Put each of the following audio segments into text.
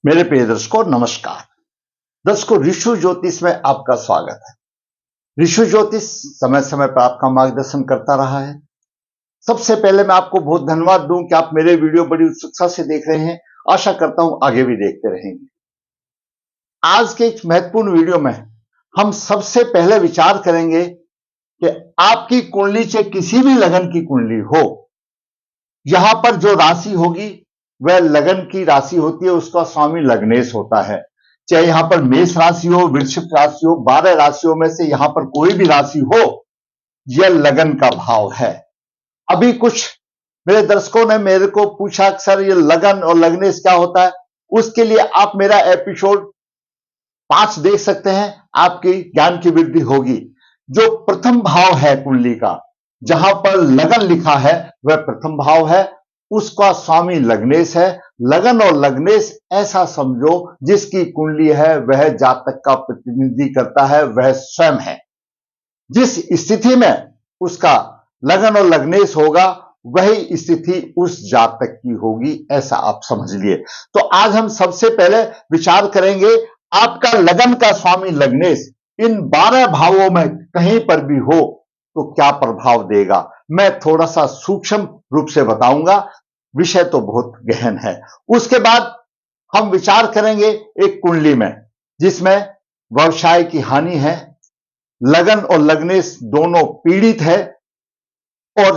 मेरे प्रिय दर्शकों नमस्कार। दर्शकों, ऋषु ज्योतिष में आपका स्वागत है। ऋषु ज्योतिष समय समय पर आपका मार्गदर्शन करता रहा है। सबसे पहले मैं आपको बहुत धन्यवाद दूं कि आप मेरे वीडियो बड़ी उत्सुकता से देख रहे हैं। आशा करता हूं आगे भी देखते रहेंगे। आज के इस महत्वपूर्ण वीडियो में हम सबसे पहले विचार करेंगे कि आपकी कुंडली से किसी भी लगन की कुंडली हो, यहां पर जो राशि होगी वह लगन की राशि होती है, उसका स्वामी लग्नेश होता है। चाहे यहां पर मेष राशि हो, वृश्चिक राशि हो, 12 राशियों में से यहां पर कोई भी राशि हो, यह लगन का भाव है। अभी कुछ मेरे दर्शकों ने मेरे को पूछा सर ये लगन और लग्नेश क्या होता है। उसके लिए आप मेरा एपिसोड 5 देख सकते हैं, आपकी ज्ञान की वृद्धि होगी। जो प्रथम भाव है कुंडली का, जहां पर लगन लिखा है वह प्रथम भाव है, उसका स्वामी लग्नेश है। लगन और लग्नेश ऐसा समझो जिसकी कुंडली है वह जातक का प्रतिनिधि करता है, वह स्वयं है। जिस स्थिति में उसका लगन और लग्नेश होगा वही स्थिति उस जातक की होगी, ऐसा आप समझ लिए। तो आज हम सबसे पहले विचार करेंगे आपका लगन का स्वामी लग्नेश इन 12 भावों में कहीं पर भी हो तो क्या प्रभाव देगा। मैं थोड़ा सा सूक्ष्म रूप से बताऊंगा, विषय तो बहुत गहन है। उसके बाद हम विचार करेंगे एक कुंडली में जिसमें व्यवसाय की हानि है, लगन और लग्नेश दोनों पीड़ित है और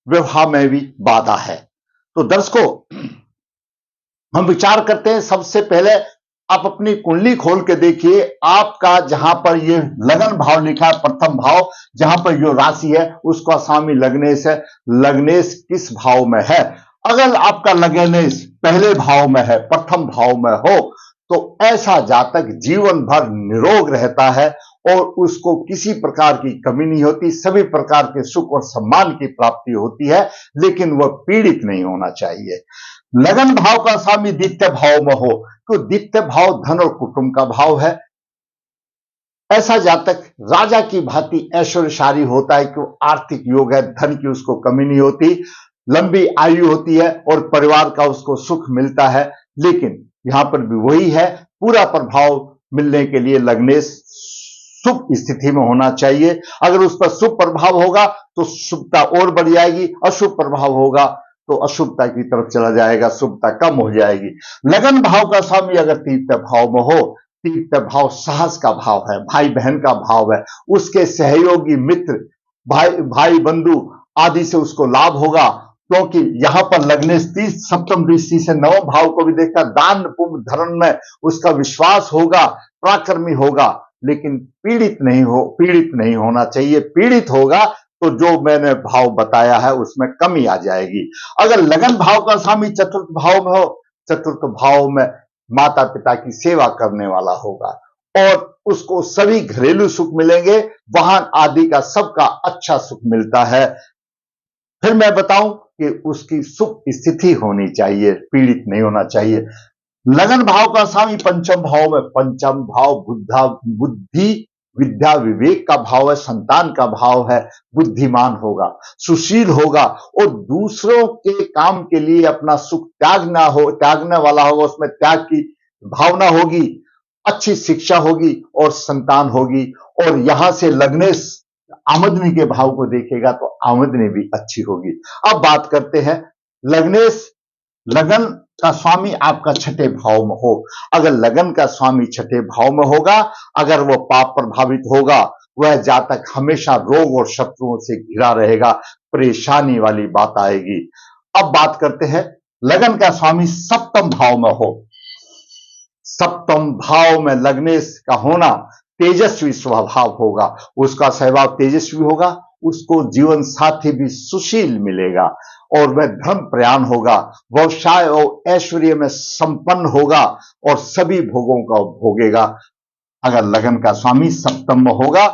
विवाह में भी बाधा है। तो दर्शकों, हम विचार करते हैं। सबसे पहले आप अपनी कुंडली खोल के देखिए, आपका जहां पर ये लगन भाव लिखा है प्रथम भाव, जहां पर जो राशि है उसका स्वामी लग्नेश है। लग्नेश किस भाव में है? अगर आपका लग्नेश पहले भाव में है, प्रथम भाव में हो, तो ऐसा जातक जीवन भर निरोग रहता है और उसको किसी प्रकार की कमी नहीं होती, सभी प्रकार के सुख और सम्मान की प्राप्ति होती है, लेकिन वह पीड़ित नहीं होना चाहिए। लगन भाव का स्वामी द्वितीय भाव में हो तो द्वितीय भाव धन और कुटुंब का भाव है। ऐसा जातक राजा की भांति ऐश्वर्यशाली होता है कि वो आर्थिक योग है, धन की उसको कमी नहीं होती, लंबी आयु होती है और परिवार का उसको सुख मिलता है। लेकिन यहां पर भी वही है, पूरा प्रभाव मिलने के लिए लग्नेश शुभ स्थिति में होना चाहिए। अगर उस पर शुभ प्रभाव होगा तो शुभता और बढ़ जाएगी, अशुभ प्रभाव होगा तो अशुभता की तरफ चला जाएगा, शुभता कम हो जाएगी। लगन भाव का स्वामी अगर तृतीय भाव में हो, तृतीय भाव साहस का भाव है, भाई बहन का भाव है, उसके सहयोगी मित्र भाई बंधु आदि से उसको लाभ होगा, क्योंकि यहां पर लगनेश सप्तम दृष्टि से नवम भाव को भी देखा। दान पुण्य धर्म में उसका विश्वास होगा, पराक्रमी होगा, लेकिन पीड़ित नहीं होना चाहिए। पीड़ित होगा तो जो मैंने भाव बताया है उसमें कमी आ जाएगी। अगर लगन भाव का स्वामी चतुर्थ भाव में हो, चतुर्थ भाव में माता पिता की सेवा करने वाला होगा और उसको सभी घरेलू सुख मिलेंगे, वाहन आदि का सबका अच्छा सुख मिलता है। फिर मैं बताऊं कि उसकी सुख स्थिति होनी चाहिए, पीड़ित नहीं होना चाहिए। लगन भाव का स्वामी पंचम भाव में, पंचम भाव बुद्धि विद्या विवेक का भाव है, संतान का भाव है, बुद्धिमान होगा, सुशील होगा और दूसरों के काम के लिए अपना सुख त्यागने वाला होगा, उसमें त्याग की भावना होगी, अच्छी शिक्षा होगी और संतान होगी। और यहां से लग्नेश आमदनी के भाव को देखेगा तो आमदनी भी अच्छी होगी। अब बात करते हैं लग्नेश लगन का स्वामी आपका छठे भाव में हो। अगर लगन का स्वामी छठे भाव में होगा, अगर वो पाप प्रभावित होगा, वह जातक हमेशा रोग और शत्रुओं से घिरा रहेगा, परेशानी वाली बात आएगी। अब बात करते हैं लगन का स्वामी सप्तम भाव में हो। सप्तम भाव में लग्नेश का होना तेजस्वी स्वभाव होगा, उसका स्वभाव तेजस्वी होगा, उसको जीवन साथी भी सुशील मिलेगा और वह धर्म प्रयाण होगा, व्यवसाय और ऐश्वर्य में संपन्न होगा और सभी भोगों का भोगेगा। अगर लगन का स्वामी सप्तम में होगा,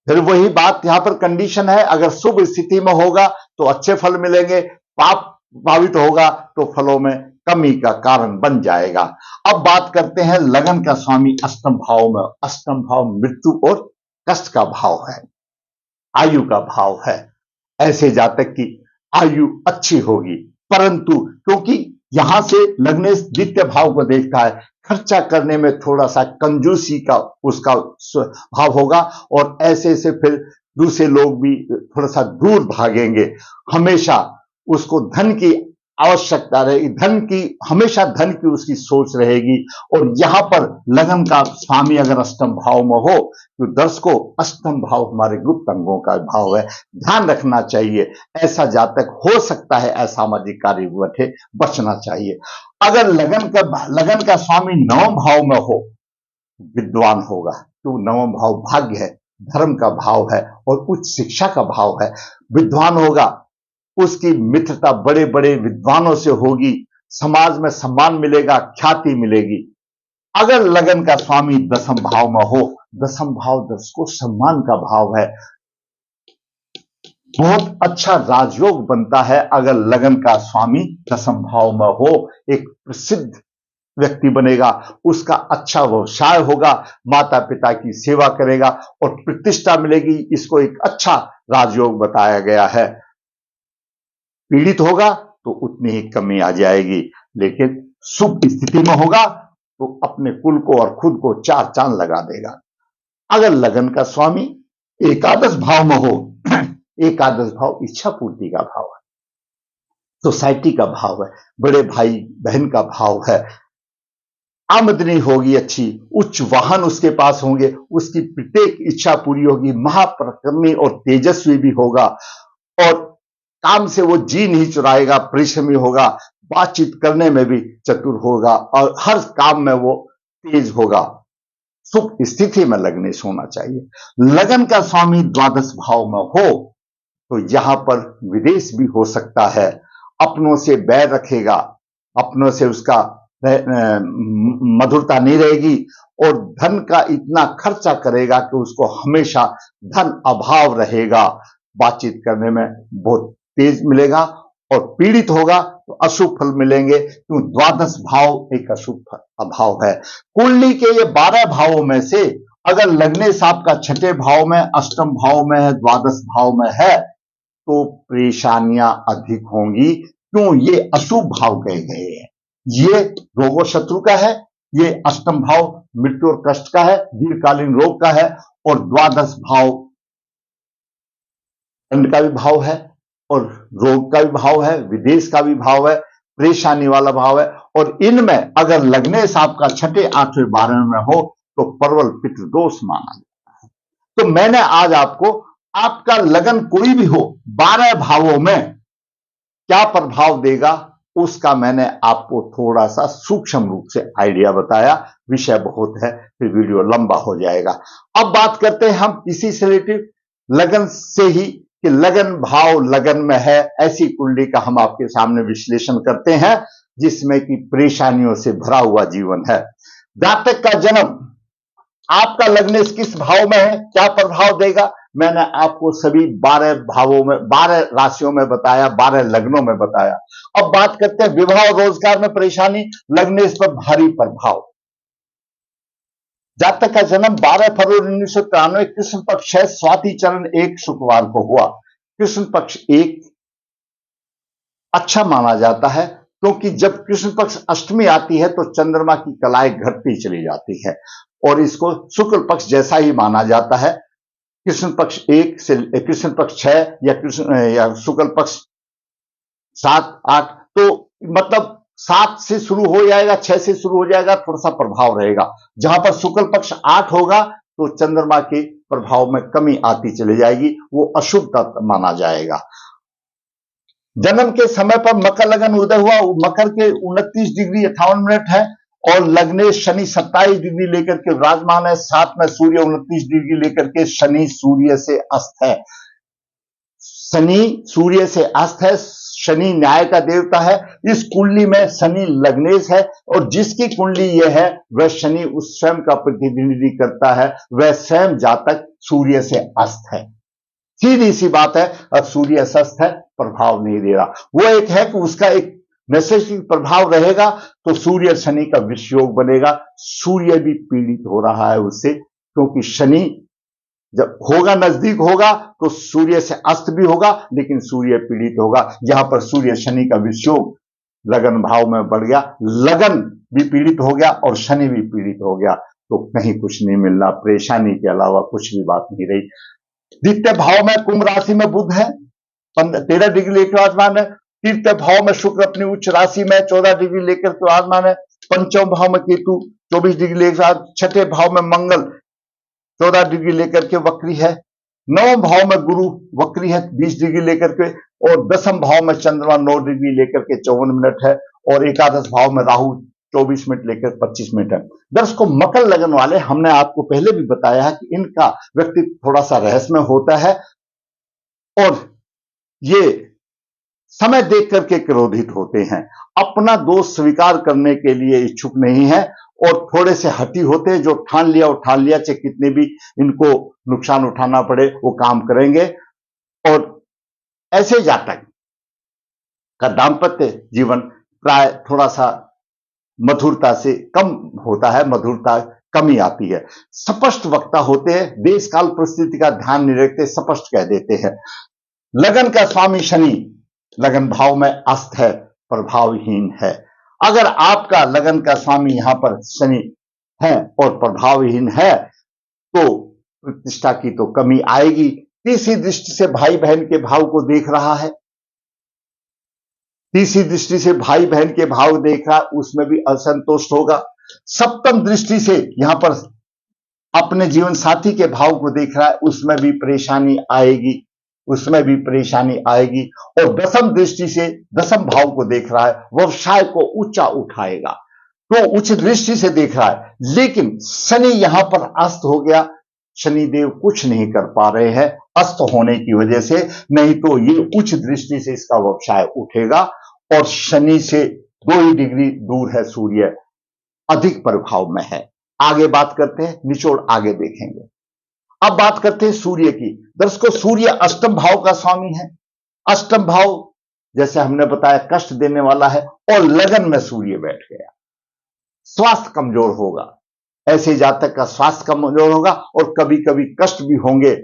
फिर वही बात यहां पर कंडीशन है, अगर शुभ स्थिति में होगा तो अच्छे फल मिलेंगे, पाप प्रभावित होगा तो फलों में कमी का कारण बन जाएगा। अब बात करते हैं लगन का स्वामी अष्टम भाव में। अष्टम भाव मृत्यु और कष्ट का भाव है, आयु का भाव है। ऐसे जातक की आयु अच्छी होगी, परंतु क्योंकि यहां से लग्नेश द्वितीय भाव को देखता है, खर्चा करने में थोड़ा सा कंजूसी का उसका भाव होगा और ऐसे ऐसे फिर दूसरे लोग भी थोड़ा सा दूर भागेंगे। हमेशा उसको धन की आवश्यकता रहेगी, धन की हमेशा धन की उसकी सोच रहेगी। और यहां पर लगन का स्वामी अगर अष्टम भाव में हो तो दर्शकों, अष्टम भाव हमारे गुप्त अंगों का भाव है, ध्यान रखना चाहिए। ऐसा जातक हो सकता है असामाजिक कार्य बैठे, बचना चाहिए। अगर लगन का स्वामी नवम भाव में हो, विद्वान होगा, तो नवम भाव भाग्य है, धर्म का भाव है और उच्च शिक्षा का भाव है। विद्वान होगा, उसकी मित्रता बड़े बड़े विद्वानों से होगी, समाज में सम्मान मिलेगा, ख्याति मिलेगी। अगर लगन का स्वामी दसम भाव में हो, दसम भाव दर्शकों सम्मान का भाव है, बहुत अच्छा राजयोग बनता है अगर लगन का स्वामी दसम भाव में हो। एक प्रसिद्ध व्यक्ति बनेगा, उसका अच्छा व्यवसाय होगा, माता पिता की सेवा करेगा और प्रतिष्ठा मिलेगी। इसको एक अच्छा राजयोग बताया गया है। पीड़ित होगा तो उतनी ही कमी आ जाएगी, लेकिन शुभ स्थिति में होगा तो अपने कुल को और खुद को चार चांद लगा देगा। अगर लगन का स्वामी एकादश भाव में हो, एकादश भाव इच्छा पूर्ति का भाव है, सोसाइटी का भाव है, बड़े भाई बहन का भाव है, आमदनी होगी अच्छी, उच्च वाहन उसके पास होंगे, उसकी प्रत्येक इच्छा पूरी होगी, महापराक्रमी और तेजस्वी भी होगा और काम से वो जी नहीं चुराएगा, परिश्रमी होगा, बातचीत करने में भी चतुर होगा और हर काम में वो तेज होगा। शुभ स्थिति में लग्नेश होना चाहिए। लगन का स्वामी द्वादश भाव में हो तो यहां पर विदेश भी हो सकता है, अपनों से बैर रखेगा, अपनों से उसका मधुरता नहीं रहेगी और धन का इतना खर्चा करेगा कि उसको हमेशा धन अभाव रहेगा, बातचीत करने में बहुत तेज मिलेगा और पीड़ित होगा तो अशुभ फल मिलेंगे, क्यों द्वादश भाव एक अशुभ भाव है। कुंडली के ये 12 भावों में से अगर लग्नेश आपका छठे भाव में, अष्टम भाव में है, द्वादश भाव में है तो परेशानियां अधिक होंगी, क्यों ये अशुभ भाव कहे गए हैं। ये रोगो शत्रु का है, ये अष्टम भाव मृत्यु और कष्ट का है, दीर्घकालीन रोग का है और द्वादश भाव दंड का भी भाव है और रोग का भी भाव है, विदेश का भी भाव है, परेशानी वाला भाव है। और इनमें अगर लग्नेश आपका छठे, आठवें, 12वें में हो तो प्रबल पितृदोष माना जाता है। तो मैंने आज आपको, आपका लगन कोई भी हो, 12 भावों में क्या प्रभाव देगा उसका मैंने आपको थोड़ा सा सूक्ष्म रूप से आइडिया बताया। विषय बहुत है, फिर वीडियो लंबा हो जाएगा। अब बात करते हैं हम इसी से रिलेटेड लगन से ही, कि लगन भाव लगन में है, ऐसी कुंडली का हम आपके सामने विश्लेषण करते हैं जिसमें कि परेशानियों से भरा हुआ जीवन है। जातक का जन्म, आपका लग्नेश किस भाव में है, क्या प्रभाव देगा, मैंने आपको सभी 12 भावों में, 12 राशियों में बताया, 12 लग्नों में बताया। अब बात करते हैं विवाह और रोजगार में परेशानी, लग्नेश पर भारी प्रभाव। जातक का जन्म 12 फरवरी 1993 कृष्ण पक्ष है, स्वाति चरण 1 शुक्रवार को हुआ। कृष्ण पक्ष 1 अच्छा माना जाता है, क्योंकि जब कृष्ण पक्ष अष्टमी आती है तो चंद्रमा की कलाएं घटती चली जाती है और इसको शुक्ल पक्ष जैसा ही माना जाता है। कृष्ण पक्ष 1 से कृष्ण पक्ष 6 या शुक्ल पक्ष 7, 8, तो मतलब 7 से शुरू हो जाएगा, 6 से शुरू हो जाएगा, थोड़ा सा प्रभाव रहेगा। जहां पर शुक्ल पक्ष 8 होगा तो चंद्रमा के प्रभाव में कमी आती चली जाएगी, वो अशुभ तत्व माना जाएगा। जन्म के समय पर मकर लगन उदय हुआ, मकर के 29 डिग्री 58 मिनट है और लग्नेश शनि 27 डिग्री लेकर के विराजमान है, साथ में सूर्य 29 डिग्री लेकर के शनि सूर्य से अस्त है। शनि सूर्य से अस्त है, शनि न्याय का देवता है। इस कुंडली में शनि लग्नेश है और जिसकी कुंडली यह है वह शनि उस स्वयं का प्रतिनिधि करता है, वह स्वयं जातक सूर्य से अस्त है। सीधी सी बात है, अब सूर्य अस्त है, प्रभाव नहीं दे रहा। वो एक है कि उसका एक मैसेज प्रभाव रहेगा तो सूर्य शनि का विषयोग बनेगा। सूर्य भी पीड़ित हो रहा है उससे, क्योंकि शनि जब होगा, नजदीक होगा तो सूर्य से अस्त भी होगा, लेकिन सूर्य पीड़ित होगा। यहां पर सूर्य शनि का विषयोग लगन भाव में बढ़ गया, लगन भी पीड़ित हो गया और शनि भी पीड़ित हो गया, तो कहीं कुछ नहीं मिलना, परेशानी के अलावा कुछ भी बात नहीं रही। द्वितीय भाव में कुंभ राशि में बुध है, 13 डिग्री लेकर विराजमान है। तृतीय भाव में शुक्र अपनी उच्च राशि में 14 डिग्री लेकर के विराजमान है। पंचम भाव में केतु 24 डिग्री लेकर, छठे भाव में मंगल 14 डिग्री लेकर के वक्री है। नवम भाव में गुरु वक्री है 20 डिग्री लेकर के, और दसम भाव में चंद्रमा 9 डिग्री लेकर के 54 मिनट है, और एकादश भाव में राहु 24 मिनट लेकर 25 मिनट है। दर्शकों, मकर लगन वाले, हमने आपको पहले भी बताया है कि इनका व्यक्तित्व थोड़ा सा रहस्यमय होता है और ये समय देख करके क्रोधित होते हैं, अपना दोष स्वीकार करने के लिए इच्छुक नहीं है और थोड़े से हठी होते हैं। जो ठान लिया, चाहे कितने भी इनको नुकसान उठाना पड़े वो काम करेंगे। और ऐसे जातक का दाम्पत्य जीवन प्राय थोड़ा सा मधुरता से कम होता है, मधुरता कमी आती है। स्पष्ट वक्ता होते हैं, देश काल परिस्थिति का ध्यान नहीं रखते, स्पष्ट कह देते हैं। लगन का स्वामी शनि लगन भाव में अस्त है, प्रभावहीन है। अगर आपका लगन का स्वामी यहां पर शनि है और प्रभावहीन है तो प्रतिष्ठा की तो कमी आएगी। तीसरी दृष्टि से भाई बहन के भाव को देख रहा है, तीसरी दृष्टि से भाई बहन के भाव देख रहा है, उसमें भी असंतुष्ट होगा। सप्तम दृष्टि से यहां पर अपने जीवन साथी के भाव को देख रहा है, उसमें भी परेशानी आएगी, उसमें भी परेशानी आएगी। और दसम दृष्टि से दसम भाव को देख रहा है, व्यवसाय को ऊंचा उठाएगा, तो उच्च दृष्टि से देख रहा है। लेकिन शनि यहां पर अस्त हो गया, शनिदेव कुछ नहीं कर पा रहे हैं अस्त होने की वजह से, नहीं तो ये उच्च दृष्टि से इसका व्यवसाय उठेगा। और शनि से 2 ही डिग्री दूर है सूर्य, अधिक प्रभाव में है। आगे बात करते हैं, निचोड़ आगे देखेंगे। अब बात करते हैं सूर्य की। दर्शकों, सूर्य अष्टम भाव का स्वामी है। अष्टम भाव जैसे हमने बताया कष्ट देने वाला है, और लगन में सूर्य बैठ गया, स्वास्थ्य कमजोर होगा। ऐसे जातक का स्वास्थ्य कमजोर होगा और कभी कभी कष्ट भी होंगे,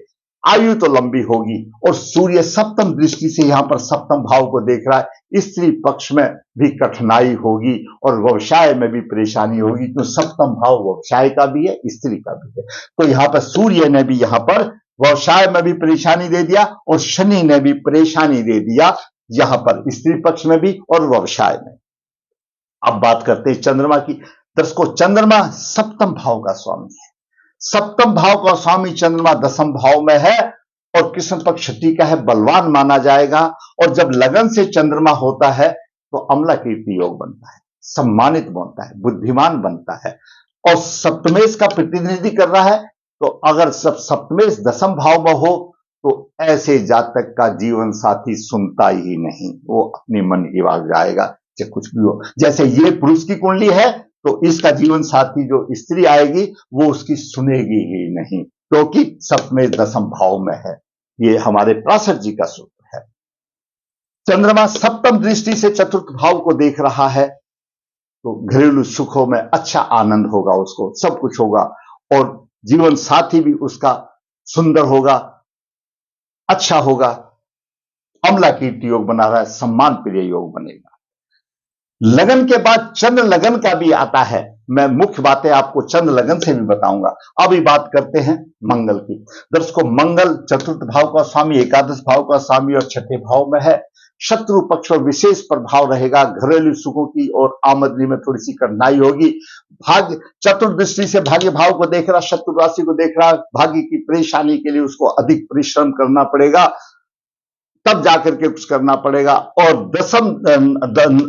आयु तो लंबी होगी। और सूर्य सप्तम दृष्टि से यहां पर सप्तम भाव को देख रहा है, स्त्री पक्ष में भी कठिनाई होगी और व्यवसाय में भी परेशानी होगी, तो सप्तम भाव व्यवसाय का भी है, स्त्री का भी है। तो यहां पर सूर्य ने भी यहां पर व्यवसाय में भी परेशानी दे दिया और शनि ने भी परेशानी दे दिया, यहां पर स्त्री पक्ष में भी और व्यवसाय में। अब बात करते हैं चंद्रमा की। दर्शकों, चंद्रमा सप्तम भाव का स्वामी है। सप्तम भाव का स्वामी चंद्रमा दसम भाव में है और कृष्ण पक्ष छठी का है, बलवान माना जाएगा। और जब लगन से चंद्रमा होता है तो अम्ला कीर्ति योग बनता है, सम्मानित बनता है, बुद्धिमान बनता है। और सप्तमेश का प्रतिनिधि कर रहा है, तो अगर सब सप्तमेश दसम भाव में हो तो ऐसे जातक का जीवन साथी सुनता ही नहीं, वो अपने मन की बात जाएगा, चाहे कुछ भी हो। जैसे ये पुरुष की कुंडली है तो इसका जीवन साथी जो स्त्री आएगी वो उसकी सुनेगी ही नहीं, क्योंकि सप्तमेश दसम भाव में है। ये हमारे पराशर जी का सूत्र है। चंद्रमा सप्तम दृष्टि से चतुर्थ भाव को देख रहा है, तो घरेलू सुखों में अच्छा आनंद होगा, उसको सब कुछ होगा, और जीवन साथी भी उसका सुंदर होगा, अच्छा होगा। अम्ला कीर्ति योग बना रहा है, सम्मान प्रिय योग बनेगा। लगन के बाद चंद्र लगन का भी आता है, मैं मुख्य बातें आपको चंद्र लगन से भी बताऊंगा। अभी बात करते हैं मंगल की। दर्शकों, मंगल चतुर्थ भाव का स्वामी, एकादश भाव का स्वामी और छठे भाव में है। शत्रु पक्ष पर विशेष प्रभाव रहेगा, घरेलू सुखों की और आमदनी में थोड़ी सी कठिनाई होगी। भाग्य चतुर्दृष्टि से भाग्य भाव को देख रहा, शत्रु राशि को देख रहा, भाग्य की परेशानी के लिए उसको अधिक परिश्रम करना पड़ेगा, तब जाकर के कुछ करना पड़ेगा। और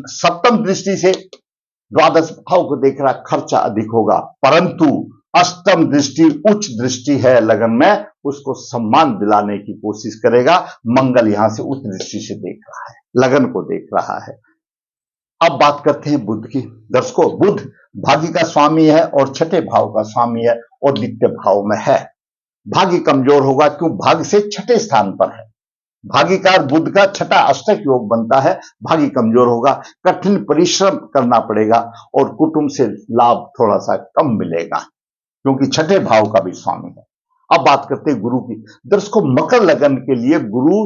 सप्तम दृष्टि से द्वादश भाव को देख रहा, खर्चा अधिक होगा, परंतु अष्टम दृष्टि उच्च दृष्टि है लगन में, उसको सम्मान दिलाने की कोशिश करेगा। मंगल यहां से उच्च दृष्टि से देख रहा है, लगन को देख रहा है। अब बात करते हैं बुध की। दर्शकों, बुध भाग्य का स्वामी है और छठे भाव का स्वामी है और द्वितीय भाव में है। भाग्य कमजोर होगा, क्यों? भाग्य से छठे स्थान पर है। भाग्यकार बुध का छठा अष्टक योग बनता है, भाग्य कमजोर होगा, कठिन परिश्रम करना पड़ेगा और कुटुंब से लाभ थोड़ा सा कम मिलेगा, क्योंकि छठे भाव का भी स्वामी है। अब बात करते हैं गुरु की। दर्शकों, मकर लगन के लिए गुरु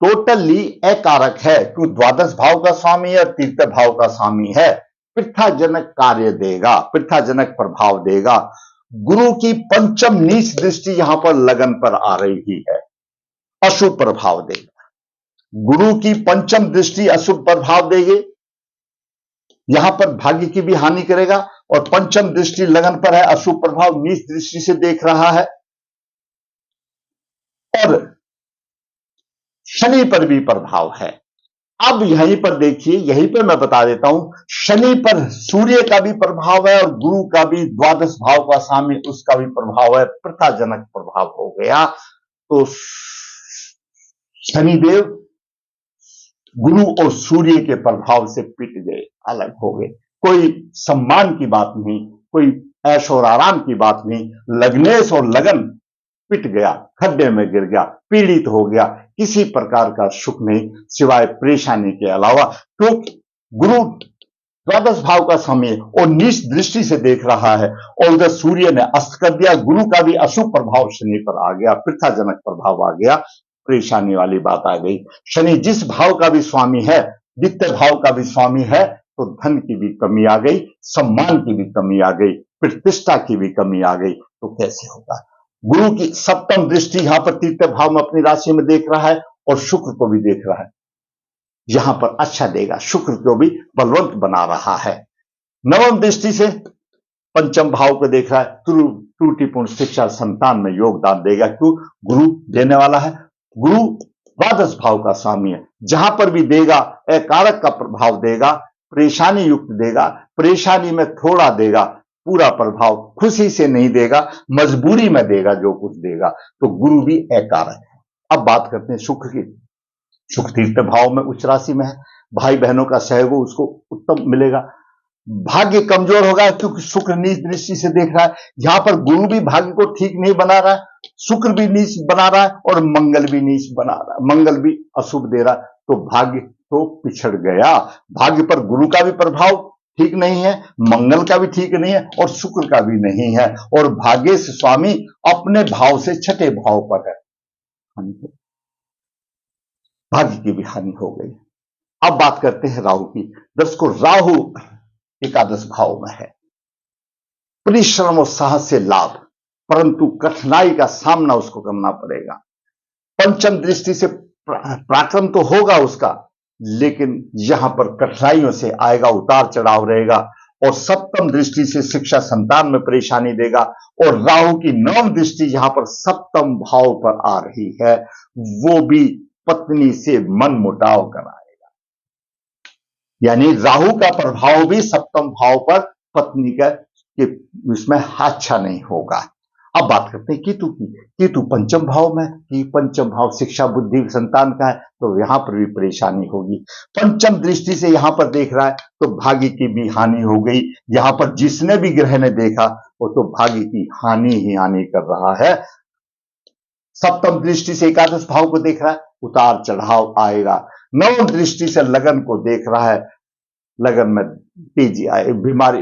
टोटली अकारक है, क्यों द्वादश भाव का स्वामी और तृतीय भाव का स्वामी है। पृथाजनक कार्य देगा, पृथाजनक प्रभाव देगा। गुरु की पंचम नीच दृष्टि यहां पर लगन पर आ रही है, अशुभ प्रभाव देगा। गुरु की पंचम दृष्टि अशुभ प्रभाव देगी, यहां पर भाग्य की भी हानि करेगा। और पंचम दृष्टि लगन पर है, अशुभ प्रभाव नीच दृष्टि से देख रहा है। और शनि पर भी प्रभाव है। अब यहीं पर देखिए, यहीं पर मैं बता देता हूं, शनि पर सूर्य का भी प्रभाव है और गुरु का भी, द्वादश भाव का स्वामी उसका भी प्रभाव है, प्रथाजनक प्रभाव हो गया। तो शनिदेव गुरु और सूर्य के प्रभाव से पिट गए, अलग हो गए। कोई सम्मान की बात नहीं, कोई ऐश और आराम की बात नहीं। लग्नेश और लगन पिट गया, खड्डे में गिर गया, पीड़ित हो गया, किसी प्रकार का सुख नहीं सिवाय परेशानी के अलावा। क्योंकि गुरु द्वादश भाव का समय और नीच दृष्टि से देख रहा है और उधर सूर्य ने अस्त कर दिया। गुरु का भी अशुभ प्रभाव शनि पर आ गया, पृथाजनक प्रभाव आ गया, परेशानी वाली बात आ गई। शनि जिस भाव का भी स्वामी है, द्वितीय भाव का भी स्वामी है, तो धन की भी कमी आ गई, सम्मान की भी कमी आ गई, प्रतिष्ठा की भी कमी आ गई। तो कैसे होगा। गुरु की सप्तम दृष्टि यहां पर तृतीय भाव में अपनी राशि में देख रहा है और शुक्र को भी देख रहा है, यहां पर अच्छा देगा, शुक्र को भी बलवंत बना रहा है। नवम दृष्टि से पंचम भाव को देख रहा है, त्रुटिपूर्ण शिक्षा संतान में योगदान देगा। क्यों, गुरु देने वाला है, गुरु द्वादश भाव का स्वामी है, जहां पर भी देगा अकारक का प्रभाव देगा, परेशानी युक्त देगा, परेशानी में थोड़ा देगा, पूरा प्रभाव खुशी से नहीं देगा, मजबूरी में देगा जो कुछ देगा। तो गुरु भी अकारक है। अब बात करते हैं शुक्र की। शुक्र तृतीय भाव में उच्च राशि में है, भाई बहनों का सहयोग उसको उत्तम मिलेगा। भाग्य कमजोर होगा क्योंकि शुक्र नीच दृष्टि से देख रहा है। यहां पर गुरु भी भाग्य को ठीक नहीं बना रहा है, शुक्र भी नीच बना रहा है और मंगल भी नीच बना रहा है, मंगल भी अशुभ दे रहा है। तो भाग्य तो पिछड़ गया। भाग्य पर गुरु का भी प्रभाव ठीक नहीं है, मंगल का भी ठीक नहीं है और शुक्र का भी नहीं है। और भाग्येश स्वामी अपने भाव से छठे भाव पर है, भाग्य की भी हानि हो गई। अब बात करते हैं राहु की। दर्शकों, राहु एकादश भाव में है, परिश्रम और साहस से लाभ, परंतु कठिनाई का सामना उसको करना पड़ेगा। पंचम दृष्टि से पराक्रम तो होगा उसका, लेकिन यहां पर कठिनाइयों से आएगा, उतार चढ़ाव रहेगा। और सप्तम दृष्टि से शिक्षा संतान में परेशानी देगा। और राहु की नवम दृष्टि यहां पर सप्तम भाव पर आ रही है, वो भी पत्नी से मन मुटाव कराएगा। यानी राहु का प्रभाव भी सप्तम भाव पर पत्नी का इसमें अच्छा नहीं होगा। अब बात करते हैं केतु की। केतु पंचम भाव में, कि पंचम भाव शिक्षा बुद्धि संतान का है, तो यहां पर भी परेशानी होगी। पंचम दृष्टि से यहां पर देख रहा है तो भाग्य की भी हानि हो गई। यहां पर जिसने भी ग्रह ने देखा वो तो भाग्य की हानि ही हानि कर रहा है। सप्तम दृष्टि से एकादश भाव को देख रहा है, उतार चढ़ाव आएगा। नवम दृष्टि से लगन को देख रहा है, लगन में तेजी आएगी, बीमारी,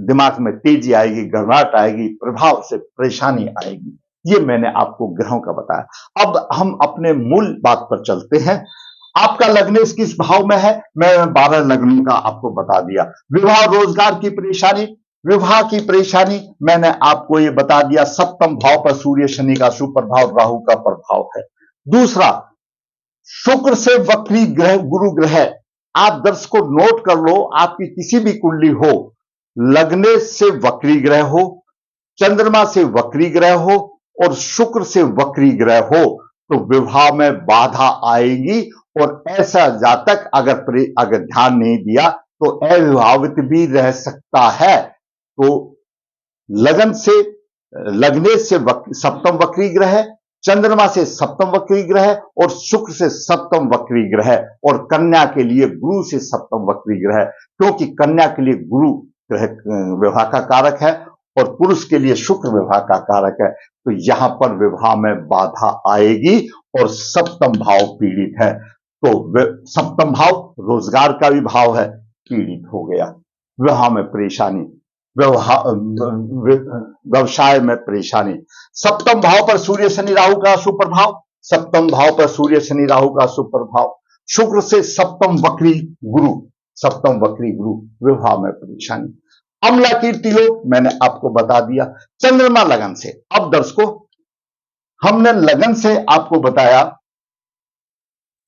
दिमाग में तेजी आएगी, घबराहट आएगी, प्रभाव से परेशानी आएगी। ये मैंने आपको ग्रहों का बताया। अब हम अपने मूल बात पर चलते हैं। आपका लग्नेश किस भाव में है, मैं 12 लग्नों का आपको बता दिया। विवाह रोजगार की परेशानी, विवाह की परेशानी मैंने आपको ये बता दिया। सप्तम भाव पर सूर्य शनि का सुप्रभाव, राहु का प्रभाव है। दूसरा, शुक्र से वक्री ग्रह, गुरु ग्रह, आप दर्शकों नोट कर लो, आपकी किसी भी कुंडली हो, लग्नेश से वक्री ग्रह हो, चंद्रमा से वक्री ग्रह हो और शुक्र से वक्री ग्रह हो, तो विवाह में बाधा आएगी। और ऐसा जातक अगर ध्यान नहीं दिया तो अविवाहित भी रह सकता है। तो लग्नेश से सप्तम वक्री ग्रह, चंद्रमा से सप्तम वक्री ग्रह और शुक्र से सप्तम वक्री ग्रह, और कन्या के लिए गुरु से सप्तम वक्री ग्रह, क्योंकि कन्या के लिए गुरु ग्रह विवाह का कारक है और पुरुष के लिए शुक्र विवाह का कारक है। तो यहां पर विवाह में बाधा आएगी और सप्तम भाव पीड़ित है। तो सप्तम भाव रोजगार का भी भाव है, पीड़ित हो गया। विवाह में परेशानी, व्यवसाय में परेशानी। सप्तम भाव पर सूर्य शनि राहु का सुप्रभाव, सप्तम भाव पर सूर्य शनि राहु का सुप्रभाव, शुक्र से सप्तम वक्री गुरु, सप्तम वक्री गुरु, विवाह में परेशानी, अम्ला कीर्ति योग मैंने आपको बता दिया। चंद्रमा लगन से, अब दर्शकों हमने लगन से आपको बताया,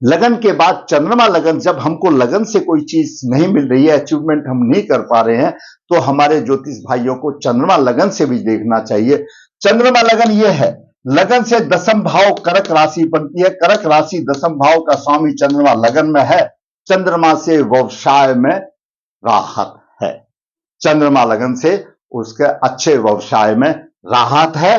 लगन के बाद चंद्रमा लगन, जब हमको लगन से कोई चीज नहीं मिल रही है, अचीवमेंट हम नहीं कर पा रहे हैं, तो हमारे ज्योतिष भाइयों को चंद्रमा लगन से भी देखना चाहिए। चंद्रमा लगन यह है, लगन से दसम भाव कर्क राशि बनती है, कर्क राशि दसम भाव का स्वामी चंद्रमा लगन में है, चंद्रमा से व्यवसाय में राहत है, चंद्रमा लगन से उसके अच्छे व्यवसाय में राहत है,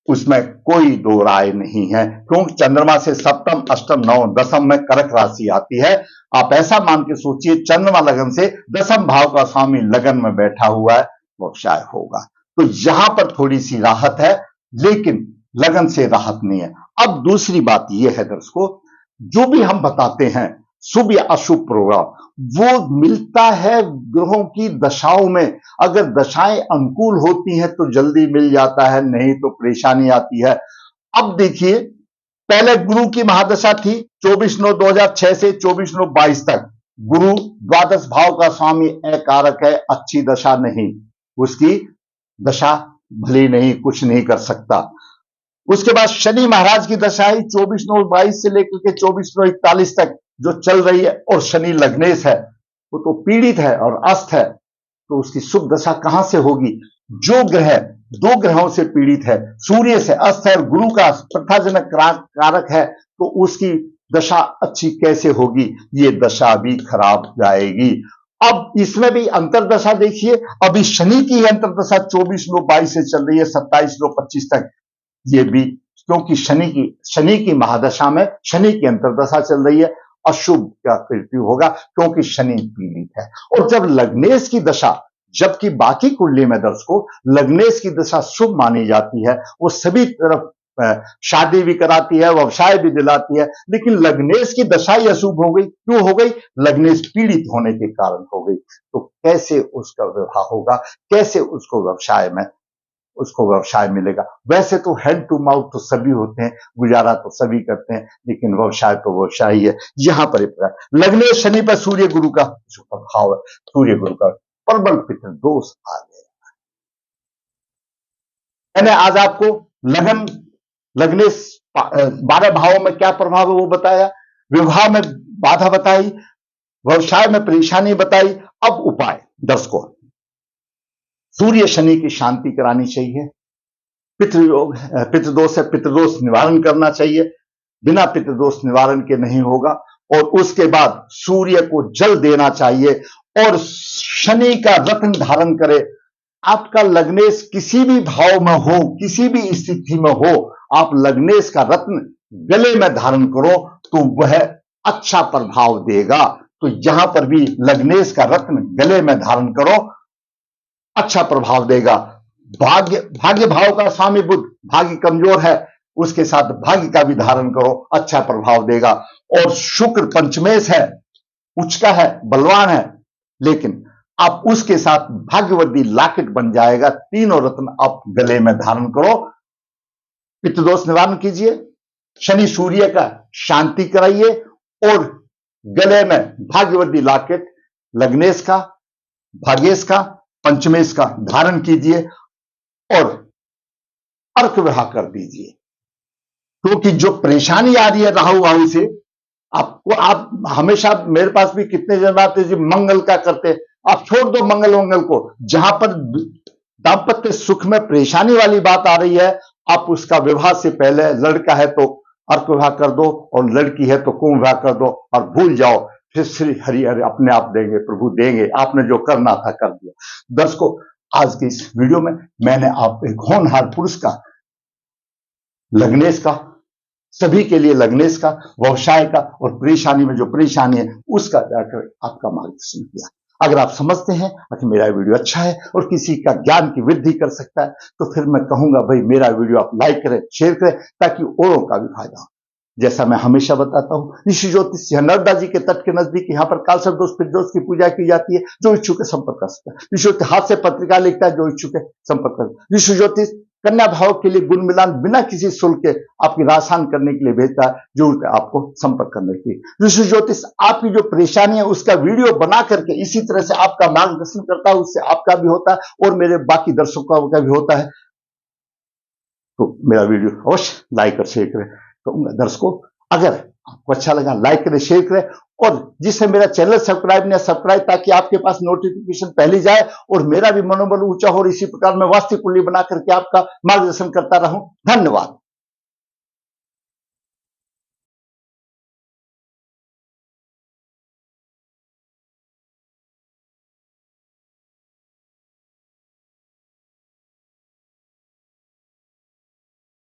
उसमें कोई दो राय नहीं है, क्योंकि चंद्रमा से सप्तम अष्टम नवम दसम में कर्क राशि आती है। आप ऐसा मान के सोचिए, चंद्रमा लगन से दसम भाव का स्वामी लगन में बैठा हुआ है, व्यवसाय होगा, तो यहां पर थोड़ी सी राहत है, लेकिन लगन से राहत नहीं है। अब दूसरी बात यह है दर्शकों, जो भी हम बताते हैं शुभ या अशुभ प्रभाव, वो मिलता है ग्रहों की दशाओं में। अगर दशाएं अनुकूल होती हैं तो जल्दी मिल जाता है, नहीं तो परेशानी आती है। अब देखिए, पहले गुरु की महादशा थी 24/9/2006 से 24/9/22 तक, गुरु द्वादश भाव का स्वामी अकारक है, अच्छी दशा नहीं, उसकी दशा भली नहीं, कुछ नहीं कर सकता। उसके बाद शनि महाराज की दशा ही 24/9/22 से लेकर के 24/9/41 तक जो चल रही है, और शनि लग्नेश है, वो तो पीड़ित है और अस्त है, तो उसकी शुभ दशा कहां से होगी? जो ग्रह दो ग्रहों से पीड़ित है, सूर्य से अस्त है और गुरु का प्रथाजनक कारक है, तो उसकी दशा अच्छी कैसे होगी? ये दशा भी खराब जाएगी। अब इसमें भी अंतरदशा देखिए, अभी शनि की अंतरदशा 24/9/22 से चल रही है 27/9/25 तक, ये भी क्योंकि शनि की महादशा में शनि की अंतरदशा चल रही है, अशुभ का कृत्यु होगा क्योंकि शनि पीड़ित है। और जब लग्नेश की दशा, जबकि बाकी कुंडली में दर्शकों लग्नेश की दशा शुभ मानी जाती है, वो सभी तरफ शादी भी कराती है, व्यवसाय भी दिलाती है, लेकिन लग्नेश की दशा ही अशुभ हो गई। क्यों हो गई? लग्नेश पीड़ित होने के कारण हो गई। तो कैसे उसका विवाह होगा, कैसे उसको व्यवसाय मिलेगा? वैसे तो हैंड टू माउथ तो सभी होते हैं, गुजारा तो सभी करते हैं, लेकिन व्यवसाय तो व्यवसाय ही है। यहां पर लग्नेश शनि पर सूर्य गुरु का जो प्रभाव है, सूर्य गुरु का प्रबल पितृ दोष आ गया। मैंने आज आपको लग्नेश 12 भावों में क्या प्रभाव है वो बताया, विवाह में बाधा बताई, व्यवसाय में परेशानी बताई। अब उपाय दर्शकों, सूर्य शनि की शांति करानी चाहिए, पितृदोष है, पितृदोष निवारण करना चाहिए, बिना पितृदोष निवारण के नहीं होगा। और उसके बाद सूर्य को जल देना चाहिए और शनि का रत्न धारण करे। आपका लग्नेश किसी भी भाव में हो, किसी भी स्थिति में हो, आप लग्नेश का रत्न गले में धारण करो तो वह अच्छा प्रभाव देगा। तो यहां पर भी लग्नेश का रत्न गले में धारण करो, अच्छा प्रभाव देगा। भाग्य भाव का स्वामी बुध, भाग्य कमजोर है, उसके साथ भाग्य का भी धारण करो, अच्छा प्रभाव देगा। और शुक्र पंचमेश है, उच्च का है, बलवान है, लेकिन आप उसके साथ भाग्यवर्धी लॉकेट बन जाएगा। तीनों रत्न आप गले में धारण करो, पितृदोष निवारण कीजिए, शनि सूर्य का शांति कराइए और गले में भाग्यवर्धी लॉकेट लग्नेश का, भाग्येश का, पंचमेश का धारण कीजिए और अर्क विवाह कर दीजिए। क्योंकि जो परेशानी आ रही है राहु से, आप हमेशा, मेरे पास भी कितने जन आते हैं जी मंगल का करते, आप छोड़ दो मंगल को। जहां पर दाम्पत्य सुख में परेशानी वाली बात आ रही है, आप उसका विवाह से पहले, लड़का है तो अर्क विवाह कर दो और लड़की है तो कुंभ विवाह कर दो और भूल जाओ, फिर श्री हरि हरि अपने आप देंगे, प्रभु देंगे, आपने जो करना था कर दिया। दर्शकों, आज के इस वीडियो में मैंने आप एक होनहार पुरुष का, लग्नेश का, सभी के लिए लग्नेश का, व्यवसाय का और परेशानी में जो परेशानी है उसका जाकर आपका मार्गदर्शन किया। अगर आप समझते हैं कि मेरा वीडियो अच्छा है और किसी का ज्ञान की वृद्धि कर सकता है, तो फिर मैं कहूंगा भाई मेरा वीडियो आप लाइक करें, शेयर करें, ताकि औरों का भी फायदा हो। जैसा मैं हमेशा बताता हूं, ऋषि ज्योतिष नर्मदा जी के तट के नजदीक यहाँ पर कालसर्प दोष पितृदोष की पूजा की जाती है। जो इच्छुक है संपर्क कर सकता है। ऋषि ज्योतिष हाथ से पत्रिका लिखता है, जो इच्छुक है संपर्क कर। ऋषि ज्योतिष कन्या भाव के लिए गुण मिलान बिना किसी शुल्क के आपकी राह आसान करने के लिए भेजता है। जरूर आपको संपर्क करने की। ऋषि ज्योतिष आपकी जो परेशानी है उसका वीडियो बना करके इसी तरह से आपका मार्गदर्शन करता है, उससे आपका भी होता है और मेरे बाकी दर्शकों का भी होता है। तो मेरा वीडियो अवश्य लाइक और शेयर करें। तो दर्शकों, अगर आपको अच्छा लगा लाइक करें, शेयर करें और जिससे मेरा चैनल सब्सक्राइब नहीं सब्सक्राइब, ताकि आपके पास नोटिफिकेशन पहले जाए और मेरा भी मनोबल ऊंचा हो और इसी प्रकार मैं वास्तविक कुंडली बना करके आपका मार्गदर्शन करता रहूं। धन्यवाद।